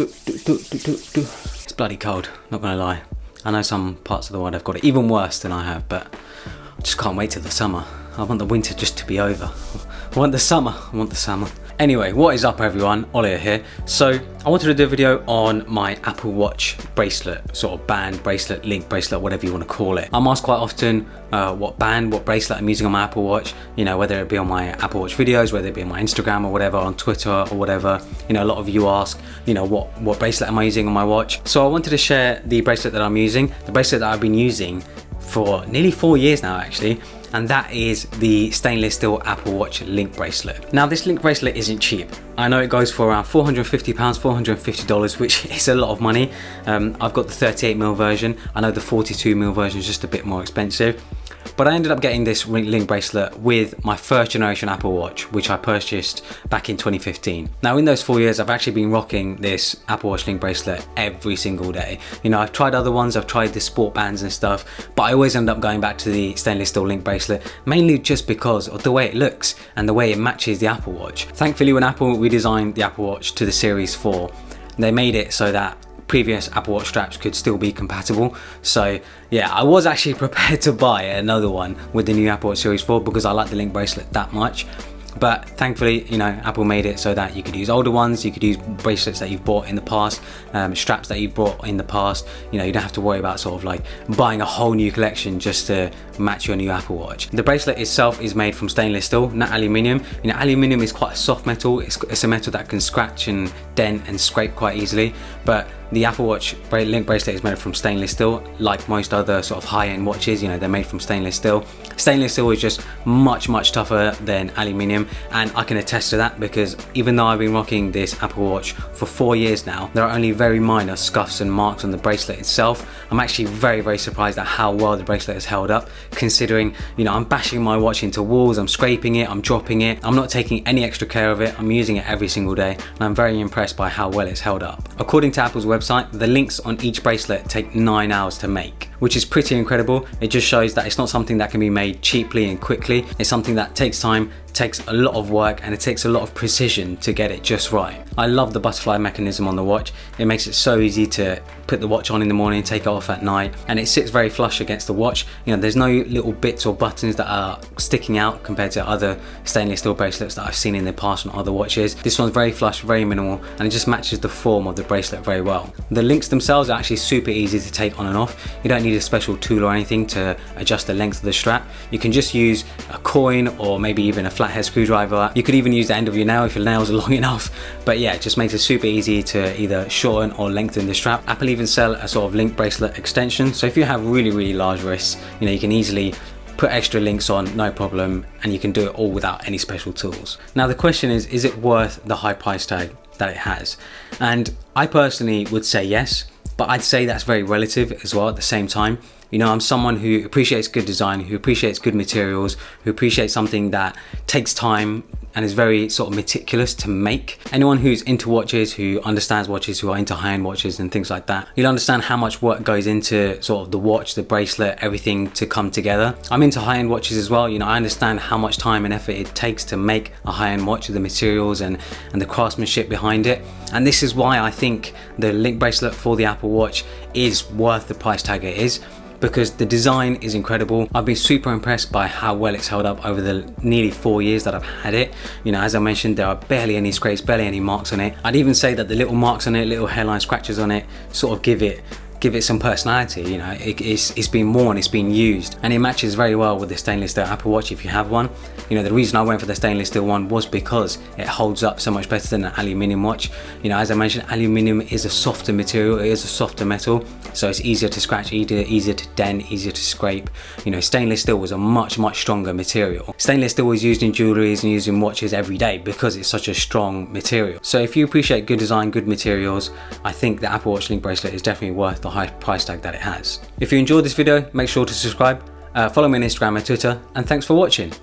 It's bloody cold, not gonna lie. I know some parts of the world have got it even worse than I have, but I just can't wait till the summer. I want the winter just to be over. I want the summer. Anyway, what is up everyone? Ollie here. So I wanted to do a video on my Apple Watch bracelet, sort of band, bracelet, link bracelet, whatever you want to call it. I'm asked quite often what band, what bracelet I'm using on my Apple Watch, you know, whether it be on my Apple Watch videos, whether it be on my Instagram or whatever, on Twitter or whatever. You know, a lot of you ask, you know, what bracelet am I using on my watch? So I wanted to share the bracelet that I'm using, the bracelet that I've been using for nearly 4 years now actually, and that is the stainless steel Apple Watch link bracelet. Now this link bracelet isn't cheap. I know it goes for around £450, $450, which is a lot of money. I've got the 38mm version. I know the 42mm version is just a bit more expensive. But I ended up getting this link bracelet with my first generation Apple Watch, which I purchased back in 2015. Now in those 4 years, I've actually been rocking this Apple Watch link bracelet every single day. You know, I've tried other ones, I've tried the sport bands and stuff, but I always end up going back to the stainless steel link bracelet, mainly just because of the way it looks and the way it matches the Apple Watch. Thankfully, when Apple redesigned the Apple Watch to the Series 4, they made it so that previous Apple Watch straps could still be compatible. So yeah, I was actually prepared to buy another one with the new Apple Watch Series 4 because I like the link bracelet that much. But thankfully, you know, Apple made it so that you could use older ones, you could use bracelets that you've bought in the past, straps that you've bought in the past. You know, you don't have to worry about sort of like buying a whole new collection just to match your new Apple Watch. The bracelet itself is made from stainless steel, not aluminium. You know, aluminium is quite a soft metal. It's a metal that can scratch and dent and scrape quite easily. But the Apple Watch link bracelet is made from stainless steel, like most other sort of high-end watches. You know, they're made from stainless steel. Stainless steel is just much tougher than aluminium, and I can attest to that because even though I've been rocking this Apple Watch for 4 years now, there are only very minor scuffs and marks on the bracelet itself. I'm actually very surprised at how well the bracelet has held up, considering, you know, I'm bashing my watch into walls, I'm scraping it, I'm dropping it, I'm not taking any extra care of it, I'm using it every single day, and I'm very impressed by how well it's held up. According to Apple's website, the links on each bracelet take 9 hours to make, which is pretty incredible. It just shows that it's not something that can be made cheaply and quickly. It's something that takes time, takes a lot of work, and it takes a lot of precision to get it just right. I love the butterfly mechanism on the watch. It makes it so easy to put the watch on in the morning, take it off at night, and it sits very flush against the watch. You know, there's no little bits or buttons that are sticking out compared to other stainless steel bracelets that I've seen in the past on other watches. This one's very flush, very minimal, and it just matches the form of the bracelet very well. The links themselves are actually super easy to take on and off. You don't need a special tool or anything to adjust the length of the strap. You can just use a coin or maybe even a flathead screwdriver. You could even use the end of your nail if your nails are long enough. But yeah, it just makes it super easy to either shorten or lengthen the strap. Apple even sell a sort of link bracelet extension. So if you have really large wrists, you know, you can easily put extra links on, no problem, and you can do it all without any special tools. Now the question is it worth the high price tag that it has? And I personally would say yes, but I'd say that's very relative as well at the same time. You know, I'm someone who appreciates good design, who appreciates good materials, who appreciates something that takes time and is very sort of meticulous to make. Anyone who's into watches, who understands watches, who are into high-end watches and things like that, you'll understand how much work goes into sort of the watch, the bracelet, everything to come together. I'm into high-end watches as well. You know, I understand how much time and effort it takes to make a high-end watch, the materials and the craftsmanship behind it. And this is why I think the link bracelet for the Apple Watch is worth the price tag it is, because the design is incredible. I've been super impressed by how well it's held up over the nearly 4 years that I've had it. You know, as I mentioned, there are barely any scrapes, barely any marks on it. I'd even say that the little marks on it, little hairline scratches on it, sort of give it some personality. You know, it's been worn, it's been used, and it matches very well with the stainless steel Apple Watch if you have one. You know, the reason I went for the stainless steel one was because it holds up so much better than an aluminium watch. You know, as I mentioned, aluminium is a softer material, it is a softer metal, so it's easier to scratch, easier to dent, easier to scrape. You know, stainless steel was a much stronger material. Stainless steel is used in jewelries and used in watches every day because it's such a strong material. So if you appreciate good design, good materials, I think the Apple Watch link bracelet is definitely worth the high price tag that it has. If you enjoyed this video, make sure to subscribe, follow me on Instagram and Twitter, and thanks for watching.